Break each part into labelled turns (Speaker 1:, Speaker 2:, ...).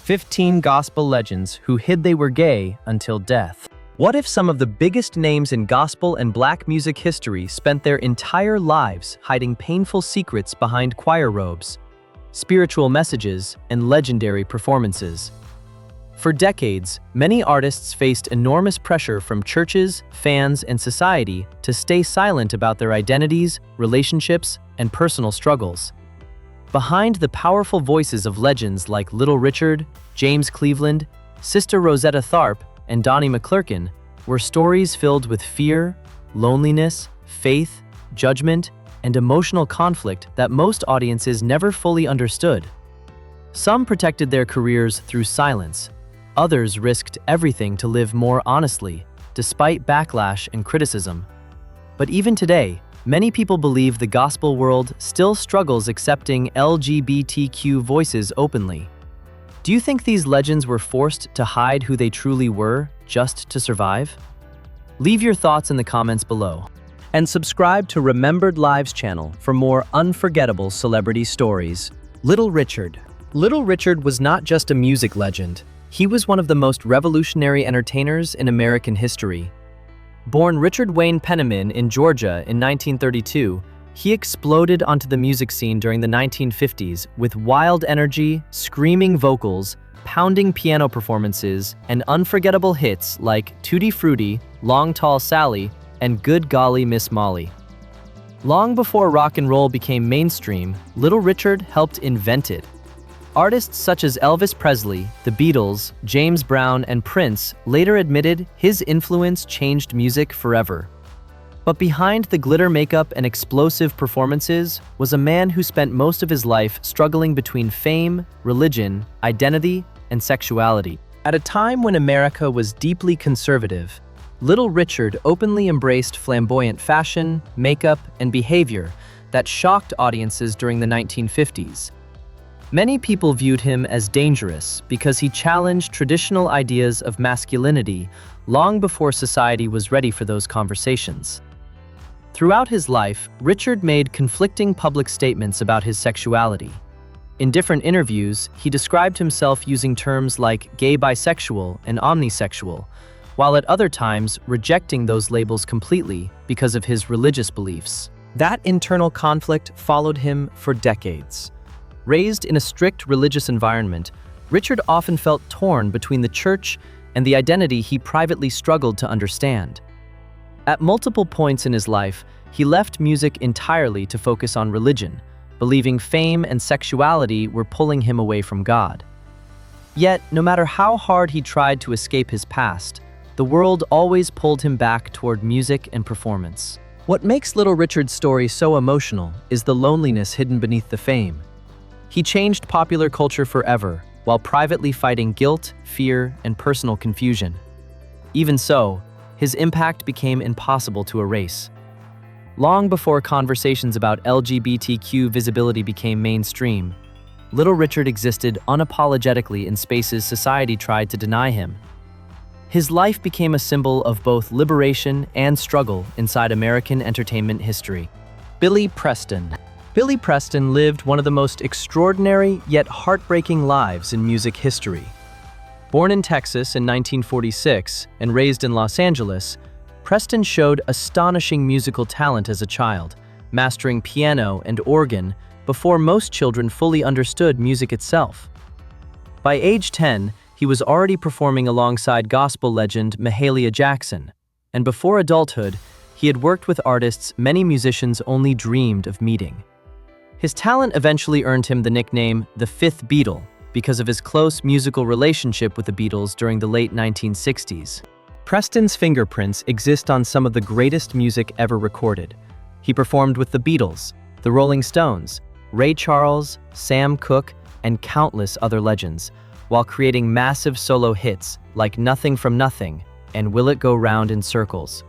Speaker 1: 15 gospel legends who hid they were gay until death. What if some of the biggest names in gospel and black music history spent their entire lives hiding painful secrets behind choir robes, spiritual messages, and legendary performances? For decades, many artists faced enormous pressure from churches, fans, and society to stay silent about their identities, relationships, and personal struggles. Behind the powerful voices of legends like Little Richard, James Cleveland, Sister Rosetta Tharpe, and Donnie McClurkin were stories filled with fear, loneliness, faith, judgment, and emotional conflict that most audiences never fully understood. Some protected their careers through silence. Others risked everything to live more honestly, despite backlash and criticism. But even today, many people believe the gospel world still struggles accepting LGBTQ voices openly. Do you think these legends were forced to hide who they truly were just to survive? Leave your thoughts in the comments below. And subscribe to Remembered Lives channel for more unforgettable celebrity stories. Little Richard. Little Richard was not just a music legend. He was one of the most revolutionary entertainers in American history. Born Richard Wayne Penniman in Georgia in 1932, he exploded onto the music scene during the 1950s with wild energy, screaming vocals, pounding piano performances, and unforgettable hits like Tutti Frutti, Long Tall Sally, and Good Golly Miss Molly. Long before rock and roll became mainstream, Little Richard helped invent it. Artists such as Elvis Presley, the Beatles, James Brown, and Prince later admitted his influence changed music forever. But behind the glitter makeup and explosive performances was a man who spent most of his life struggling between fame, religion, identity, and sexuality. At a time when America was deeply conservative, Little Richard openly embraced flamboyant fashion, makeup, and behavior that shocked audiences during the 1950s. Many people viewed him as dangerous because he challenged traditional ideas of masculinity long before society was ready for those conversations. Throughout his life, Richard made conflicting public statements about his sexuality. In different interviews, he described himself using terms like gay bisexual and omnisexual, while at other times rejecting those labels completely because of his religious beliefs. That internal conflict followed him for decades. Raised in a strict religious environment, Richard often felt torn between the church and the identity he privately struggled to understand. At multiple points in his life, he left music entirely to focus on religion, believing fame and sexuality were pulling him away from God. Yet, no matter how hard he tried to escape his past, the world always pulled him back toward music and performance. What makes Little Richard's story so emotional is the loneliness hidden beneath the fame. He changed popular culture forever, while privately fighting guilt, fear, and personal confusion. Even so, his impact became impossible to erase. Long before conversations about LGBTQ visibility became mainstream, Little Richard existed unapologetically in spaces society tried to deny him. His life became a symbol of both liberation and struggle inside American entertainment history. Billy Preston. Billy Preston lived one of the most extraordinary yet heartbreaking lives in music history. Born in Texas in 1946 and raised in Los Angeles, Preston showed astonishing musical talent as a child, mastering piano and organ before most children fully understood music itself. By age 10, he was already performing alongside gospel legend Mahalia Jackson, and before adulthood, he had worked with artists many musicians only dreamed of meeting. His talent eventually earned him the nickname the Fifth Beatle because of his close musical relationship with the Beatles during the late 1960s. Preston's fingerprints exist on some of the greatest music ever recorded. He performed with the Beatles, the Rolling Stones, Ray Charles, Sam Cooke, and countless other legends, while creating massive solo hits like Nothing from Nothing and Will It Go Round in Circles.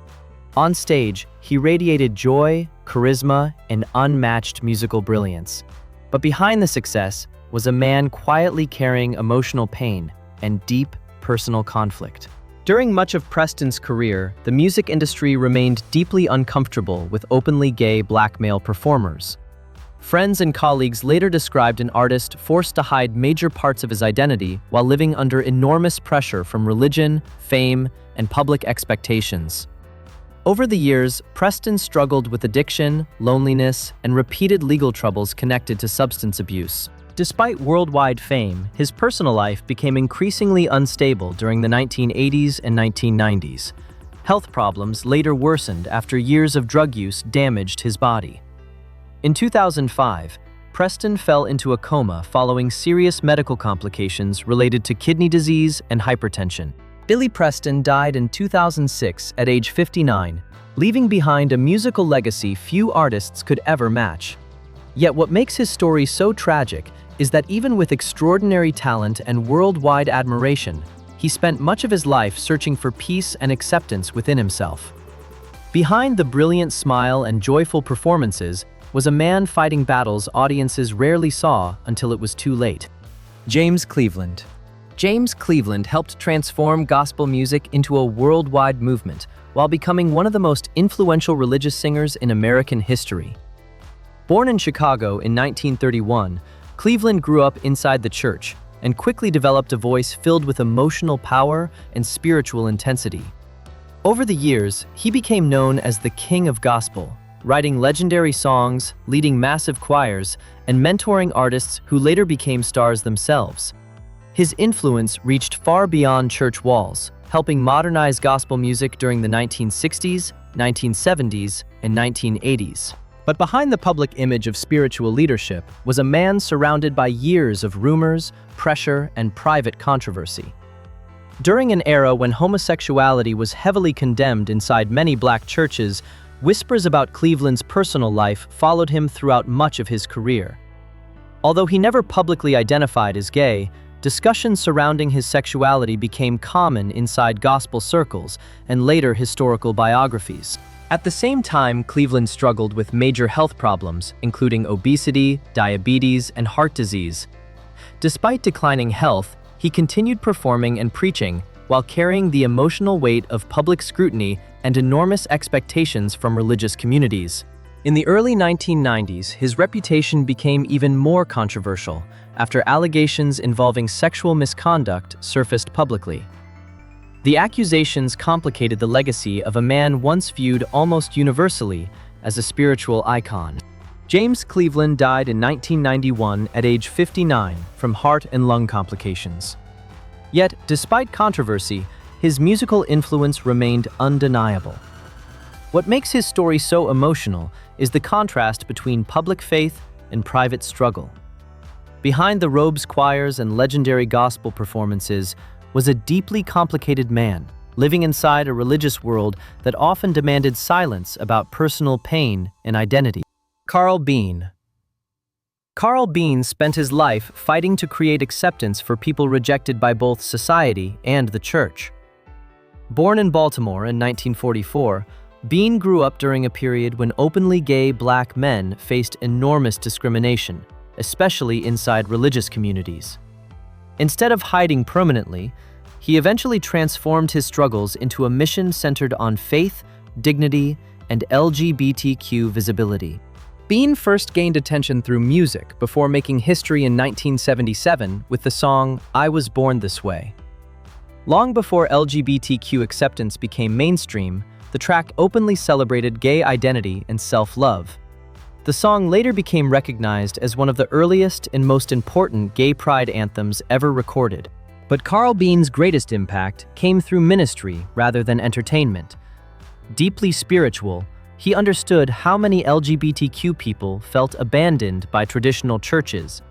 Speaker 1: On stage, he radiated joy, charisma, and unmatched musical brilliance. But behind the success was a man quietly carrying emotional pain and deep personal conflict. During much of Preston's career, the music industry remained deeply uncomfortable with openly gay black male performers. Friends and colleagues later described an artist forced to hide major parts of his identity while living under enormous pressure from religion, fame, and public expectations. Over the years, Preston struggled with addiction, loneliness, and repeated legal troubles connected to substance abuse. Despite worldwide fame, his personal life became increasingly unstable during the 1980s and 1990s. Health problems later worsened after years of drug use damaged his body. In 2005, Preston fell into a coma following serious medical complications related to kidney disease and hypertension. Billy Preston died in 2006 at age 59, leaving behind a musical legacy few artists could ever match. Yet what makes his story so tragic is that even with extraordinary talent and worldwide admiration, he spent much of his life searching for peace and acceptance within himself. Behind the brilliant smile and joyful performances was a man fighting battles audiences rarely saw until it was too late. James Cleveland. James Cleveland helped transform gospel music into a worldwide movement while becoming one of the most influential religious singers in American history. Born in Chicago in 1931, Cleveland grew up inside the church and quickly developed a voice filled with emotional power and spiritual intensity. Over the years, he became known as the King of Gospel, writing legendary songs, leading massive choirs, and mentoring artists who later became stars themselves. His influence reached far beyond church walls, helping modernize gospel music during the 1960s, 1970s, and 1980s. But behind the public image of spiritual leadership was a man surrounded by years of rumors, pressure, and private controversy. During an era when homosexuality was heavily condemned inside many black churches, whispers about Cleveland's personal life followed him throughout much of his career. Although he never publicly identified as gay, discussions surrounding his sexuality became common inside gospel circles and later historical biographies. At the same time, Cleveland struggled with major health problems, including obesity, diabetes, and heart disease. Despite declining health, he continued performing and preaching while carrying the emotional weight of public scrutiny and enormous expectations from religious communities. In the early 1990s, his reputation became even more controversial after allegations involving sexual misconduct surfaced publicly. The accusations complicated the legacy of a man once viewed almost universally as a spiritual icon. James Cleveland died in 1991 at age 59 from heart and lung complications. Yet, despite controversy, his musical influence remained undeniable. What makes his story so emotional is the contrast between public faith and private struggle. Behind the robes choirs and legendary gospel performances was a deeply complicated man, living inside a religious world that often demanded silence about personal pain and identity. Carl Bean. Carl Bean spent his life fighting to create acceptance for people rejected by both society and the church. Born in Baltimore in 1944, Bean grew up during a period when openly gay black men faced enormous discrimination, especially inside religious communities. Instead of hiding permanently, he eventually transformed his struggles into a mission centered on faith, dignity, and LGBTQ visibility. Bean first gained attention through music before making history in 1977 with the song "I Was Born This Way." Long before LGBTQ acceptance became mainstream, the track openly celebrated gay identity and self-love. The song later became recognized as one of the earliest and most important gay pride anthems ever recorded. But Carl Bean's greatest impact came through ministry rather than entertainment. Deeply spiritual, he understood how many LGBTQ people felt abandoned by traditional churches.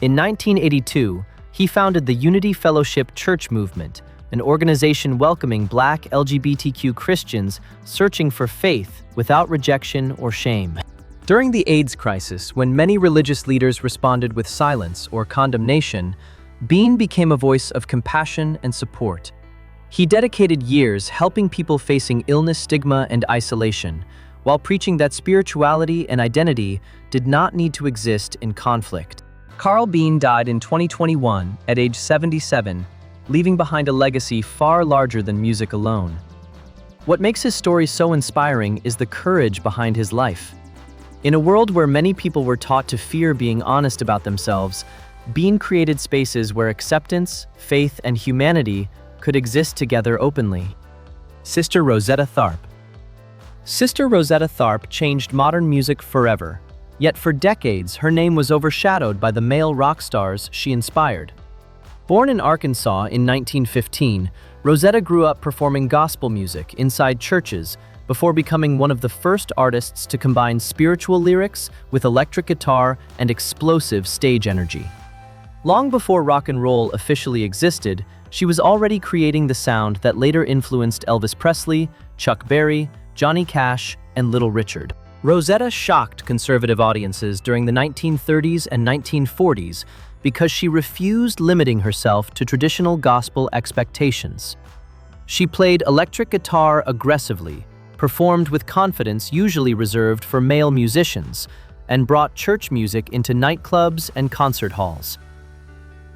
Speaker 1: In 1982, he founded the Unity Fellowship Church Movement, an organization welcoming Black LGBTQ Christians searching for faith without rejection or shame. During the AIDS crisis, when many religious leaders responded with silence or condemnation, Bean became a voice of compassion and support. He dedicated years helping people facing illness, stigma, and isolation, while preaching that spirituality and identity did not need to exist in conflict. Carl Bean died in 2021 at age 77, leaving behind a legacy far larger than music alone. What makes his story so inspiring is the courage behind his life. In a world where many people were taught to fear being honest about themselves, Bean created spaces where acceptance, faith, and humanity could exist together openly. Sister Rosetta Tharpe. Sister Rosetta Tharpe changed modern music forever, yet for decades her name was overshadowed by the male rock stars she inspired. Born in Arkansas in 1915, Rosetta grew up performing gospel music inside churches before becoming one of the first artists to combine spiritual lyrics with electric guitar and explosive stage energy. Long before rock and roll officially existed, she was already creating the sound that later influenced Elvis Presley, Chuck Berry, Johnny Cash, and Little Richard. Rosetta shocked conservative audiences during the 1930s and 1940s because she refused limiting herself to traditional gospel expectations. She played electric guitar aggressively, performed with confidence usually reserved for male musicians, and brought church music into nightclubs and concert halls.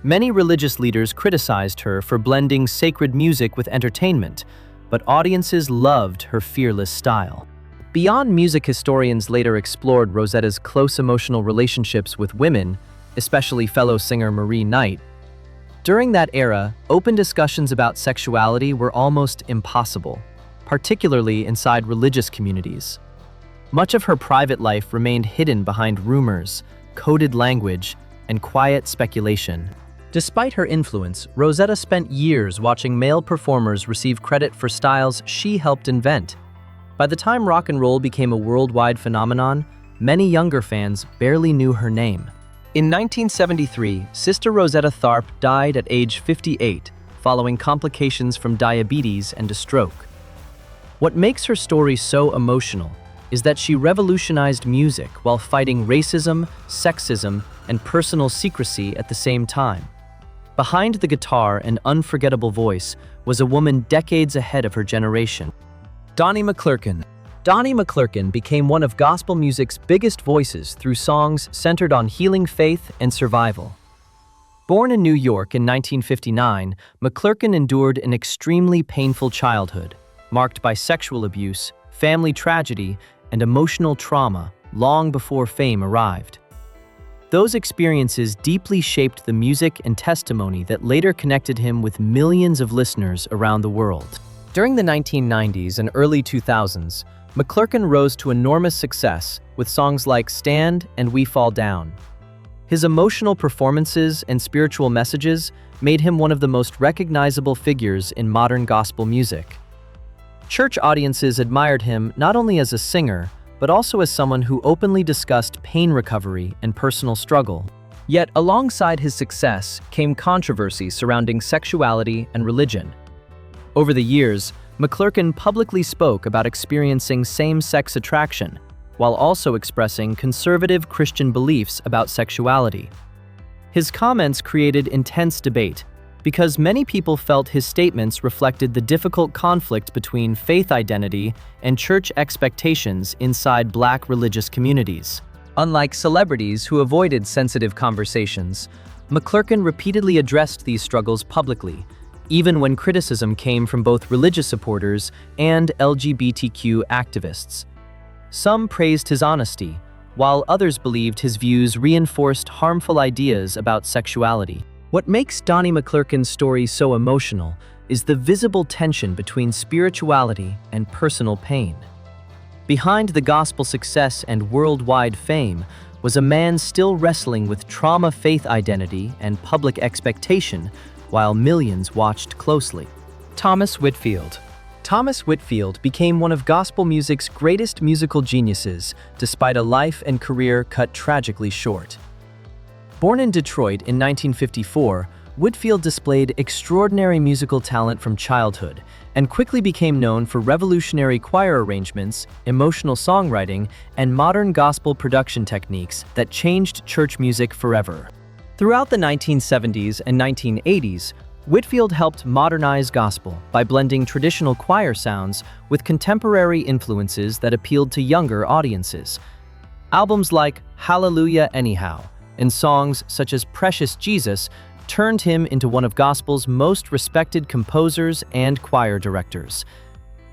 Speaker 1: Many religious leaders criticized her for blending sacred music with entertainment, but audiences loved her fearless style. Beyond music, historians later explored Rosetta's close emotional relationships with women, especially fellow singer Marie Knight. During that era, open discussions about sexuality were almost impossible, particularly inside religious communities. Much of her private life remained hidden behind rumors, coded language, and quiet speculation. Despite her influence, Rosetta spent years watching male performers receive credit for styles she helped invent. By the time rock and roll became a worldwide phenomenon, many younger fans barely knew her name. In 1973, Sister Rosetta Tharpe died at age 58, following complications from diabetes and a stroke. What makes her story so emotional is that she revolutionized music while fighting racism, sexism, and personal secrecy at the same time. Behind the guitar and unforgettable voice was a woman decades ahead of her generation. Donnie McClurkin. Donnie McClurkin became one of gospel music's biggest voices through songs centered on healing faith and survival. Born in New York in 1959, McClurkin endured an extremely painful childhood, marked by sexual abuse, family tragedy, and emotional trauma long before fame arrived. Those experiences deeply shaped the music and testimony that later connected him with millions of listeners around the world. During the 1990s and early 2000s, McClurkin rose to enormous success with songs like Stand and We Fall Down. His emotional performances and spiritual messages made him one of the most recognizable figures in modern gospel music. Church audiences admired him not only as a singer, but also as someone who openly discussed pain recovery and personal struggle. Yet, alongside his success came controversy surrounding sexuality and religion. Over the years, McClurkin publicly spoke about experiencing same-sex attraction, while also expressing conservative Christian beliefs about sexuality. His comments created intense debate, because many people felt his statements reflected the difficult conflict between faith identity and church expectations inside Black religious communities. Unlike celebrities who avoided sensitive conversations, McClurkin repeatedly addressed these struggles publicly, even when criticism came from both religious supporters and LGBTQ activists. Some praised his honesty, while others believed his views reinforced harmful ideas about sexuality. What makes Donnie McClurkin's story so emotional is the visible tension between spirituality and personal pain. Behind the gospel success and worldwide fame was a man still wrestling with trauma, faith identity, and public expectation, while millions watched closely. Thomas Whitfield. Thomas Whitfield became one of gospel music's greatest musical geniuses, despite a life and career cut tragically short. Born in Detroit in 1954, Whitfield displayed extraordinary musical talent from childhood and quickly became known for revolutionary choir arrangements, emotional songwriting, and modern gospel production techniques that changed church music forever. Throughout the 1970s and 1980s, Whitfield helped modernize gospel by blending traditional choir sounds with contemporary influences that appealed to younger audiences. Albums like Hallelujah Anyhow and songs such as Precious Jesus turned him into one of gospel's most respected composers and choir directors.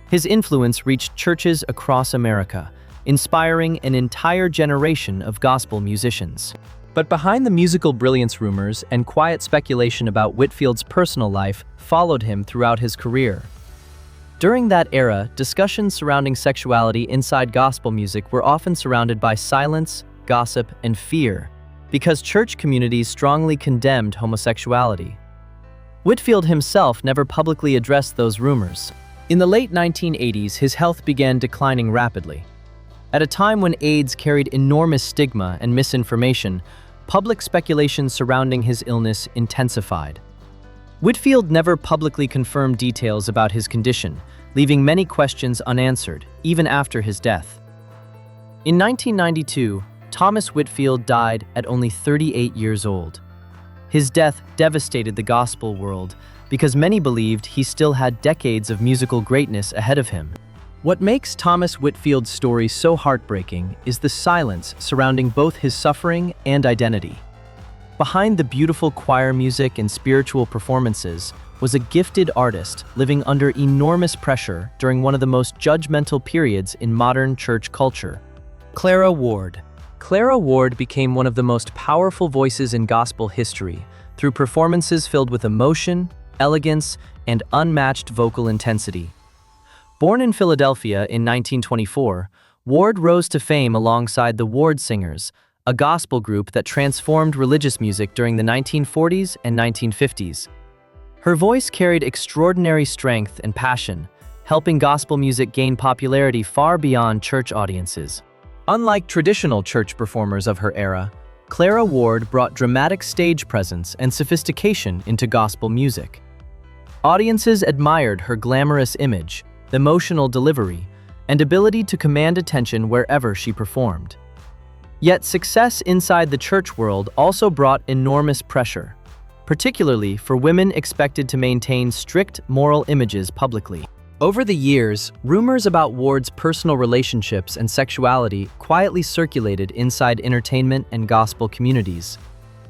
Speaker 1: His influence reached churches across America, inspiring an entire generation of gospel musicians. But behind the musical brilliance, rumors and quiet speculation about Whitfield's personal life followed him throughout his career. During that era, discussions surrounding sexuality inside gospel music were often surrounded by silence, gossip, and fear, because church communities strongly condemned homosexuality. Whitfield himself never publicly addressed those rumors. In the late 1980s, his health began declining rapidly. At a time when AIDS carried enormous stigma and misinformation, public speculation surrounding his illness intensified. Whitfield never publicly confirmed details about his condition, leaving many questions unanswered, even after his death. In 1992, Thomas Whitfield died at only 38 years old. His death devastated the gospel world because many believed he still had decades of musical greatness ahead of him. What makes Thomas Whitfield's story so heartbreaking is the silence surrounding both his suffering and identity. Behind the beautiful choir music and spiritual performances was a gifted artist living under enormous pressure during one of the most judgmental periods in modern church culture. Clara Ward. Clara Ward became one of the most powerful voices in gospel history through performances filled with emotion, elegance, and unmatched vocal intensity. Born in Philadelphia in 1924, Ward rose to fame alongside the Ward Singers, a gospel group that transformed religious music during the 1940s and 1950s. Her voice carried extraordinary strength and passion, helping gospel music gain popularity far beyond church audiences. Unlike traditional church performers of her era, Clara Ward brought dramatic stage presence and sophistication into gospel music. Audiences admired her glamorous image, emotional delivery, and ability to command attention wherever she performed. Yet success inside the church world also brought enormous pressure, particularly for women expected to maintain strict moral images publicly. Over the years, rumors about Ward's personal relationships and sexuality quietly circulated inside entertainment and gospel communities.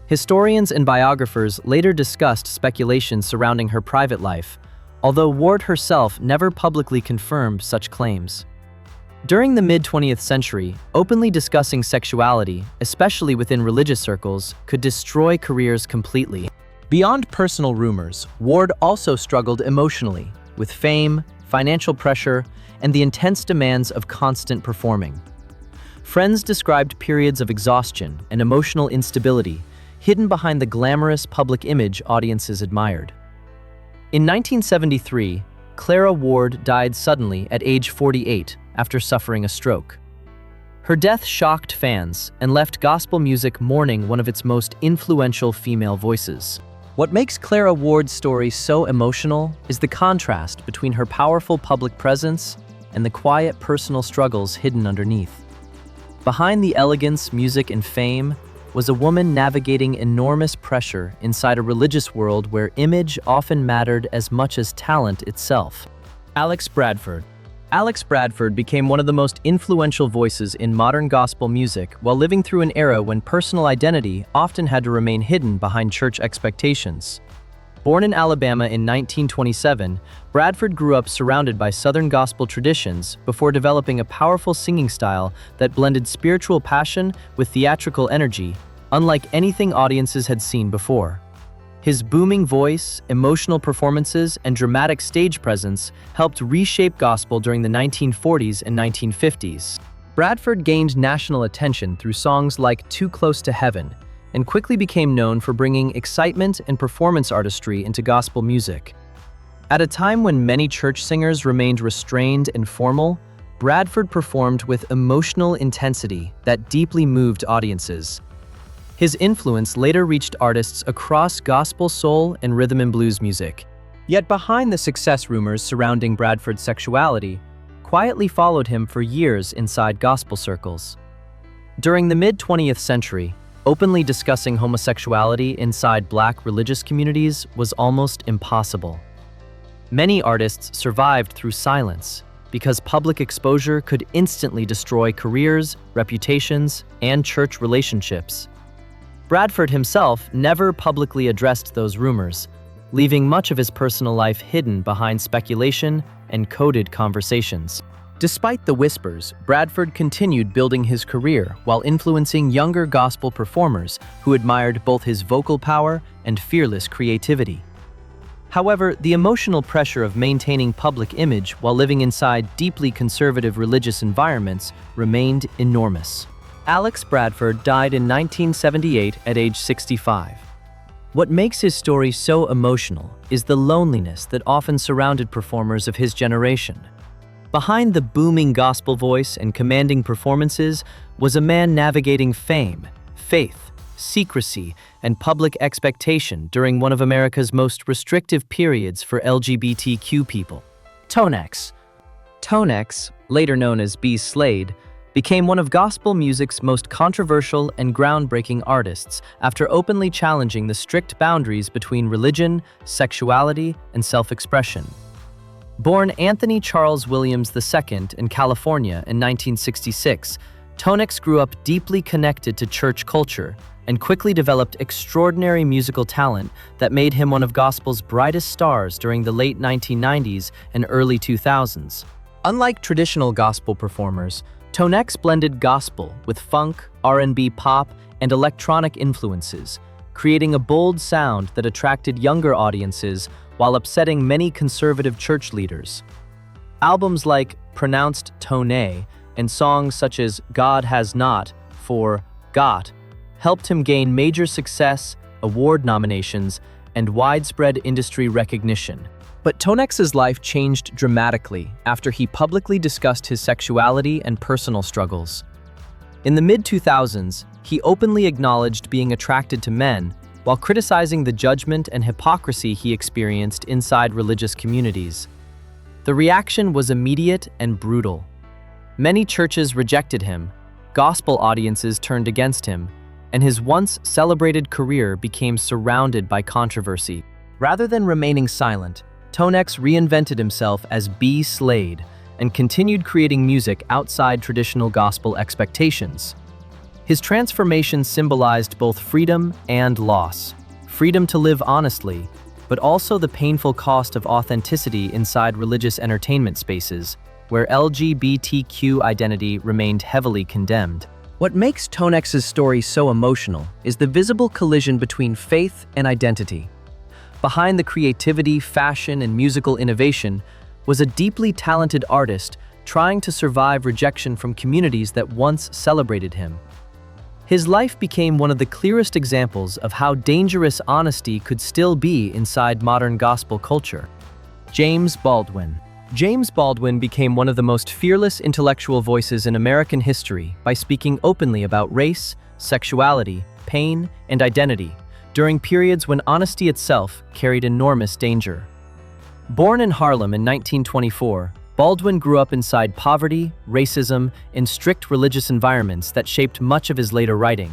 Speaker 1: Historians and biographers later discussed speculation surrounding her private life, although Ward herself never publicly confirmed such claims. During the mid-20th century, openly discussing sexuality, especially within religious circles, could destroy careers completely. Beyond personal rumors, Ward also struggled emotionally, with fame, financial pressure, and the intense demands of constant performing. Friends described periods of exhaustion and emotional instability, hidden behind the glamorous public image audiences admired. In 1973, Clara Ward died suddenly at age 48 after suffering a stroke. Her death shocked fans and left gospel music mourning one of its most influential female voices. What makes Clara Ward's story so emotional is the contrast between her powerful public presence and the quiet personal struggles hidden underneath. Behind the elegance, music, and fame was a woman navigating enormous pressure inside a religious world where image often mattered as much as talent itself. Alex Bradford. Alex Bradford became one of the most influential voices in modern gospel music while living through an era when personal identity often had to remain hidden behind church expectations. Born in Alabama in 1927, Bradford grew up surrounded by Southern gospel traditions before developing a powerful singing style that blended spiritual passion with theatrical energy, unlike anything audiences had seen before. His booming voice, emotional performances, and dramatic stage presence helped reshape gospel during the 1940s and 1950s. Bradford gained national attention through songs like Too Close to Heaven, and quickly became known for bringing excitement and performance artistry into gospel music. At a time when many church singers remained restrained and formal, Bradford performed with emotional intensity that deeply moved audiences. His influence later reached artists across gospel, soul, and rhythm and blues music. Yet behind the success rumors surrounding Bradford's sexuality, quietly followed him for years inside gospel circles. During the mid-20th century, openly discussing homosexuality inside Black religious communities was almost impossible. Many artists survived through silence because public exposure could instantly destroy careers, reputations, and church relationships. Bradford himself never publicly addressed those rumors, leaving much of his personal life hidden behind speculation and coded conversations. Despite the whispers, Bradford continued building his career while influencing younger gospel performers who admired both his vocal power and fearless creativity. However, the emotional pressure of maintaining public image while living inside deeply conservative religious environments remained enormous. Alex Bradford died in 1978 at age 65. What makes his story so emotional is the loneliness that often surrounded performers of his generation. Behind the booming gospel voice and commanding performances was a man navigating fame, faith, secrecy, and public expectation during one of America's most restrictive periods for LGBTQ people. Tonex. Tonex, later known as B. Slade, became one of gospel music's most controversial and groundbreaking artists after openly challenging the strict boundaries between religion, sexuality, and self-expression. Born Anthony Charles Williams II in California in 1966, Tonex grew up deeply connected to church culture and quickly developed extraordinary musical talent that made him one of gospel's brightest stars during the late 1990s and early 2000s. Unlike traditional gospel performers, Tonex blended gospel with funk, R&B pop, and electronic influences, creating a bold sound that attracted younger audiences while upsetting many conservative church leaders. Albums like Pronounced Tone and songs such as God Has Not for Got helped him gain major success, award nominations, and widespread industry recognition. But Tonex's life changed dramatically after he publicly discussed his sexuality and personal struggles. In the mid-2000s, he openly acknowledged being attracted to men while criticizing the judgment and hypocrisy he experienced inside religious communities. The reaction was immediate and brutal. Many churches rejected him, gospel audiences turned against him, and his once celebrated career became surrounded by controversy. Rather than remaining silent, Tonex reinvented himself as B. Slade and continued creating music outside traditional gospel expectations. His transformation symbolized both freedom and loss. Freedom to live honestly, but also the painful cost of authenticity inside religious entertainment spaces, where LGBTQ identity remained heavily condemned. What makes Tonex's story so emotional is the visible collision between faith and identity. Behind the creativity, fashion, and musical innovation was a deeply talented artist trying to survive rejection from communities that once celebrated him. His life became one of the clearest examples of how dangerous honesty could still be inside modern gospel culture. James Baldwin. James Baldwin became one of the most fearless intellectual voices in American history by speaking openly about race, sexuality, pain, and identity during periods when honesty itself carried enormous danger. Born in Harlem in 1924, Baldwin grew up inside poverty, racism, and strict religious environments that shaped much of his later writing.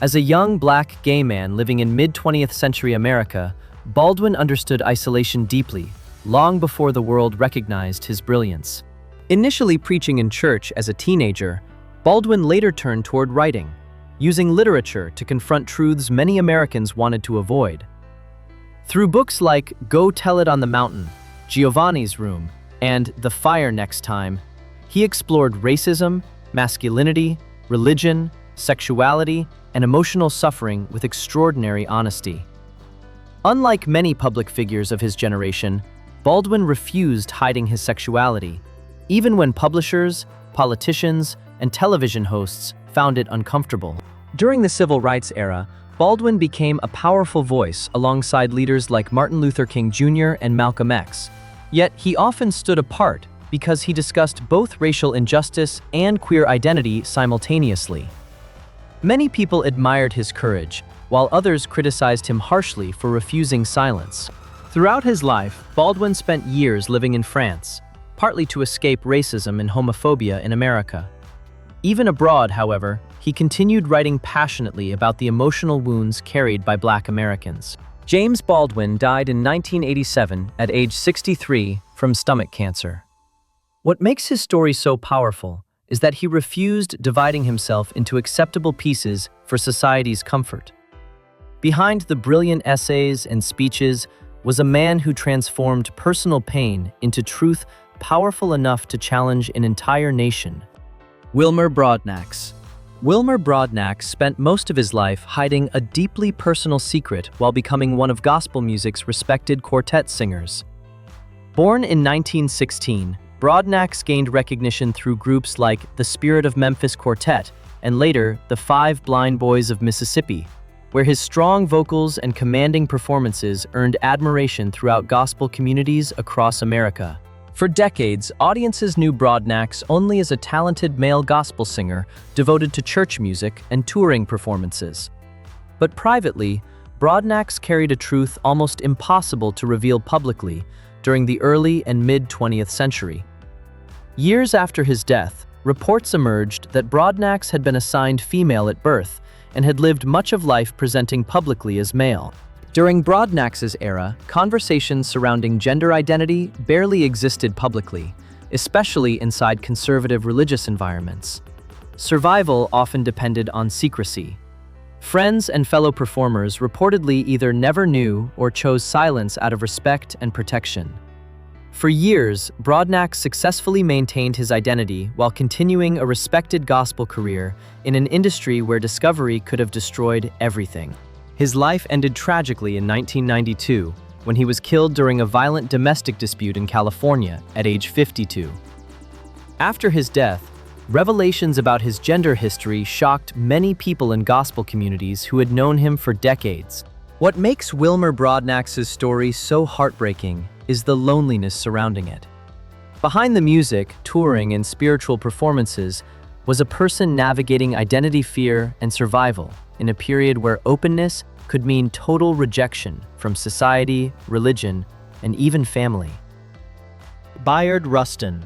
Speaker 1: As a young black gay man living in mid-20th century America, Baldwin understood isolation deeply, long before the world recognized his brilliance. Initially preaching in church as a teenager, Baldwin later turned toward writing, using literature to confront truths many Americans wanted to avoid. Through books like Go Tell It on the Mountain, Giovanni's Room, and The Fire Next Time, he explored racism, masculinity, religion, sexuality, and emotional suffering with extraordinary honesty. Unlike many public figures of his generation, Baldwin refused hiding his sexuality, even when publishers, politicians, and television hosts found it uncomfortable. During the Civil Rights era, Baldwin became a powerful voice alongside leaders like Martin Luther King Jr. and Malcolm X. Yet he often stood apart because he discussed both racial injustice and queer identity simultaneously. Many people admired his courage, while others criticized him harshly for refusing silence. Throughout his life, Baldwin spent years living in France, partly to escape racism and homophobia in America. Even abroad, however, he continued writing passionately about the emotional wounds carried by Black Americans. James Baldwin died in 1987 at age 63 from stomach cancer. What makes his story so powerful is that he refused dividing himself into acceptable pieces for society's comfort. Behind the brilliant essays and speeches was a man who transformed personal pain into truth powerful enough to challenge an entire nation. Wilmer Broadnax. Wilmer Broadnax spent most of his life hiding a deeply personal secret while becoming one of gospel music's respected quartet singers. Born in 1916, Broadnax gained recognition through groups like the Spirit of Memphis Quartet and later the Five Blind Boys of Mississippi, where his strong vocals and commanding performances earned admiration throughout gospel communities across America. For decades, audiences knew Broadnax only as a talented male gospel singer devoted to church music and touring performances. But privately, Broadnax carried a truth almost impossible to reveal publicly during the early and mid-20th century. Years after his death, reports emerged that Broadnax had been assigned female at birth and had lived much of life presenting publicly as male. During Broadnax's era, conversations surrounding gender identity barely existed publicly, especially inside conservative religious environments. Survival often depended on secrecy. Friends and fellow performers reportedly either never knew or chose silence out of respect and protection. For years, Broadnax successfully maintained his identity while continuing a respected gospel career in an industry where discovery could have destroyed everything. His life ended tragically in 1992 when he was killed during a violent domestic dispute in California at age 52. After his death, revelations about his gender history shocked many people in gospel communities who had known him for decades. What makes Wilmer Broadnax's story so heartbreaking is the loneliness surrounding it. Behind the music, touring, and spiritual performances was a person navigating identity fear and survival in a period where openness could mean total rejection from society, religion, and even family. Bayard Rustin.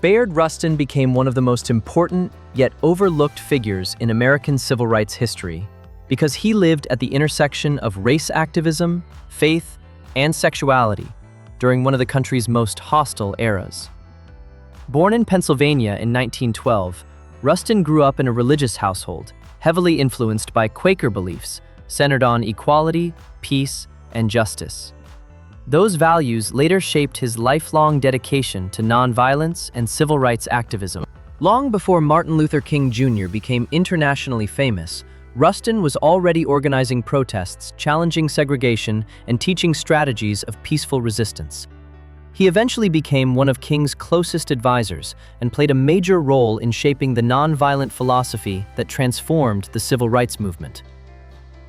Speaker 1: Bayard Rustin became one of the most important yet overlooked figures in American civil rights history because he lived at the intersection of race activism, faith, and sexuality during one of the country's most hostile eras. Born in Pennsylvania in 1912, Rustin grew up in a religious household, heavily influenced by Quaker beliefs centered on equality, peace, and justice. Those values later shaped his lifelong dedication to nonviolence and civil rights activism. Long before Martin Luther King Jr. became internationally famous, Rustin was already organizing protests, challenging segregation, and teaching strategies of peaceful resistance. He eventually became one of King's closest advisors and played a major role in shaping the nonviolent philosophy that transformed the civil rights movement.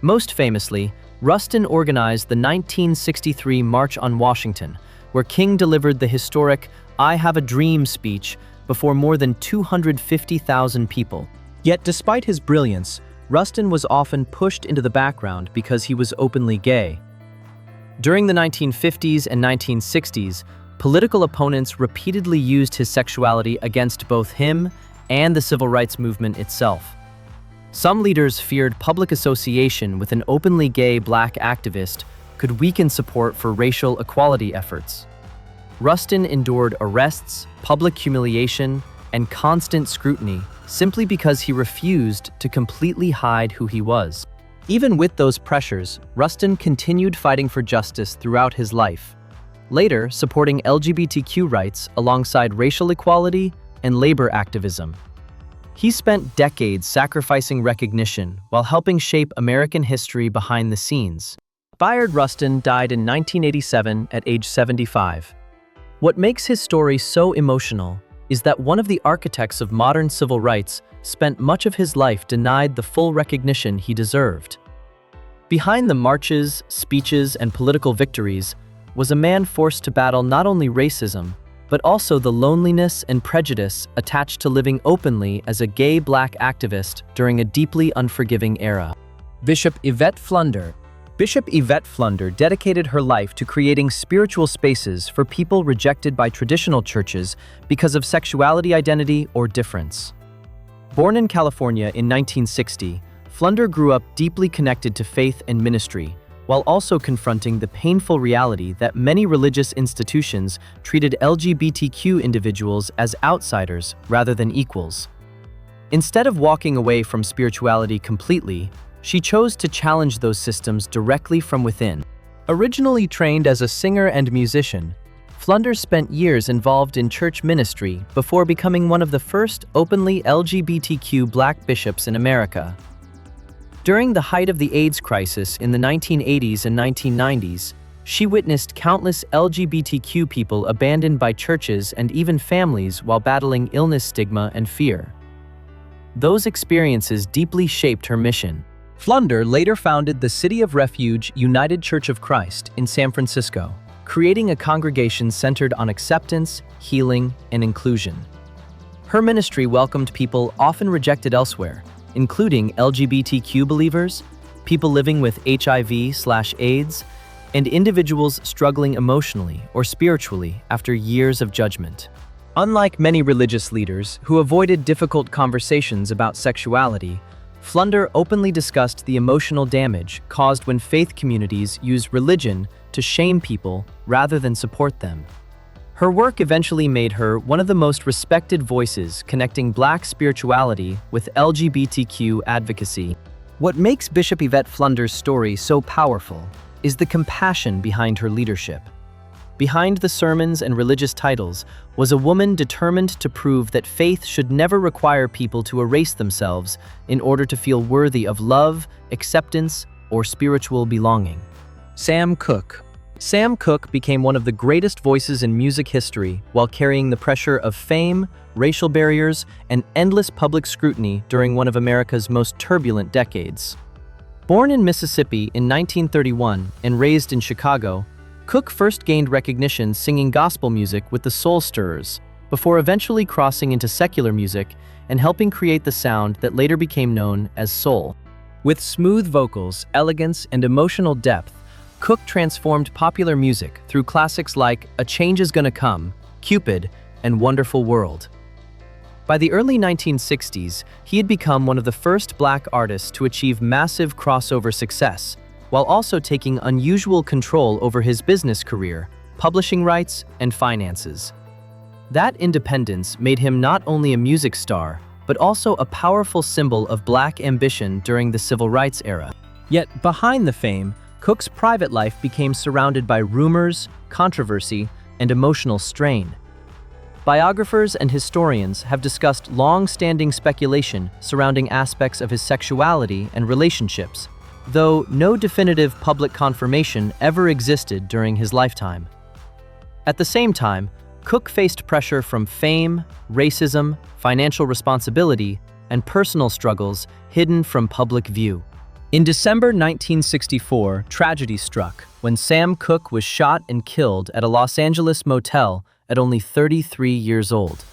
Speaker 1: Most famously, Rustin organized the 1963 March on Washington, where King delivered the historic "I Have a Dream" speech before more than 250,000 people. Yet despite his brilliance, Rustin was often pushed into the background because he was openly gay. During the 1950s and 1960s, political opponents repeatedly used his sexuality against both him and the civil rights movement itself. Some leaders feared public association with an openly gay black activist could weaken support for racial equality efforts. Rustin endured arrests, public humiliation, and constant scrutiny simply because he refused to completely hide who he was. Even with those pressures, Rustin continued fighting for justice throughout his life, later supporting LGBTQ rights alongside racial equality and labor activism. He spent decades sacrificing recognition while helping shape American history behind the scenes. Bayard Rustin died in 1987 at age 75. What makes his story so emotional is that one of the architects of modern civil rights spent much of his life denied the full recognition he deserved. Behind the marches, speeches, and political victories was a man forced to battle not only racism, but also the loneliness and prejudice attached to living openly as a gay black activist during a deeply unforgiving era. Bishop Yvette Flunder. Bishop Yvette Flunder dedicated her life to creating spiritual spaces for people rejected by traditional churches because of sexuality identity or difference. Born in California in 1960, Flunder grew up deeply connected to faith and ministry, while also confronting the painful reality that many religious institutions treated LGBTQ individuals as outsiders rather than equals. Instead of walking away from spirituality completely, she chose to challenge those systems directly from within. Originally trained as a singer and musician, Flunder spent years involved in church ministry before becoming one of the first openly LGBTQ Black bishops in America. During the height of the AIDS crisis in the 1980s and 1990s, she witnessed countless LGBTQ people abandoned by churches and even families while battling illness, stigma, and fear. Those experiences deeply shaped her mission. Flunder later founded the City of Refuge United Church of Christ in San Francisco, creating a congregation centered on acceptance, healing, and inclusion. Her ministry welcomed people often rejected elsewhere, including LGBTQ believers, people living with HIV/AIDS, and individuals struggling emotionally or spiritually after years of judgment. Unlike many religious leaders who avoided difficult conversations about sexuality, Flunder openly discussed the emotional damage caused when faith communities use religion to shame people rather than support them. Her work eventually made her one of the most respected voices connecting Black spirituality with LGBTQ advocacy. What makes Bishop Yvette Flunder's story so powerful is the compassion behind her leadership. Behind the sermons and religious titles was a woman determined to prove that faith should never require people to erase themselves in order to feel worthy of love, acceptance, or spiritual belonging. Sam Cooke. Sam Cooke became one of the greatest voices in music history while carrying the pressure of fame, racial barriers, and endless public scrutiny during one of America's most turbulent decades. Born in Mississippi in 1931 and raised in Chicago, Cooke first gained recognition singing gospel music with the Soul Stirrers, before eventually crossing into secular music and helping create the sound that later became known as soul. With smooth vocals, elegance, and emotional depth, Cooke transformed popular music through classics like A Change Is Gonna Come, Cupid, and Wonderful World. By the early 1960s, he had become one of the first Black artists to achieve massive crossover success, while also taking unusual control over his business career, publishing rights, and finances. That independence made him not only a music star, but also a powerful symbol of Black ambition during the civil rights era. Yet behind the fame, Cooke's private life became surrounded by rumors, controversy, and emotional strain. Biographers and historians have discussed long-standing speculation surrounding aspects of his sexuality and relationships, though no definitive public confirmation ever existed during his lifetime. At the same time, Cooke faced pressure from fame, racism, financial responsibility, and personal struggles hidden from public view. In December 1964, tragedy struck when Sam Cooke was shot and killed at a Los Angeles motel at only 33 years old.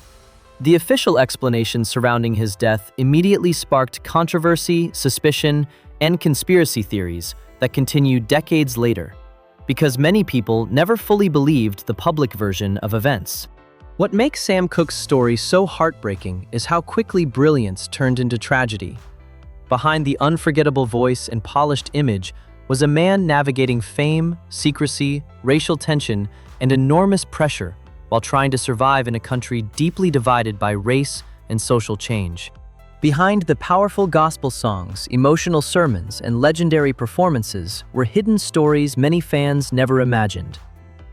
Speaker 1: The official explanation surrounding his death immediately sparked controversy, suspicion, and conspiracy theories that continued decades later, because many people never fully believed the public version of events. What makes Sam Cooke's story so heartbreaking is how quickly brilliance turned into tragedy. Behind the unforgettable voice and polished image was a man navigating fame, secrecy, racial tension, and enormous pressure while trying to survive in a country deeply divided by race and social change. Behind the powerful gospel songs, emotional sermons, and legendary performances were hidden stories many fans never imagined.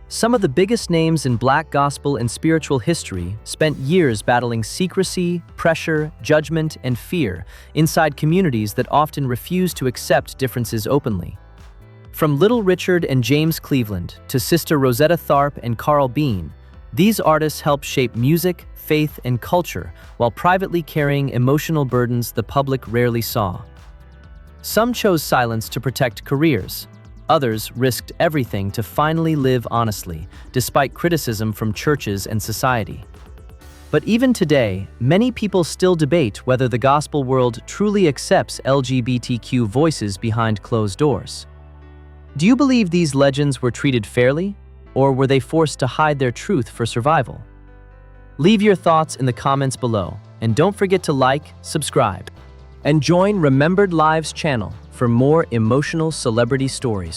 Speaker 1: Some of the biggest names in Black gospel and spiritual history spent years battling secrecy, pressure, judgment, and fear inside communities that often refused to accept differences openly. From Little Richard and James Cleveland to Sister Rosetta Tharpe and Carl Bean, these artists helped shape music, faith, and culture while privately carrying emotional burdens the public rarely saw. Some chose silence to protect careers. Others risked everything to finally live honestly, despite criticism from churches and society. But even today, many people still debate whether the gospel world truly accepts LGBTQ voices behind closed doors. Do you believe these legends were treated fairly, or were they forced to hide their truth for survival? Leave your thoughts in the comments below, and don't forget to like, subscribe, and join Remembered Lives channel for more emotional celebrity stories.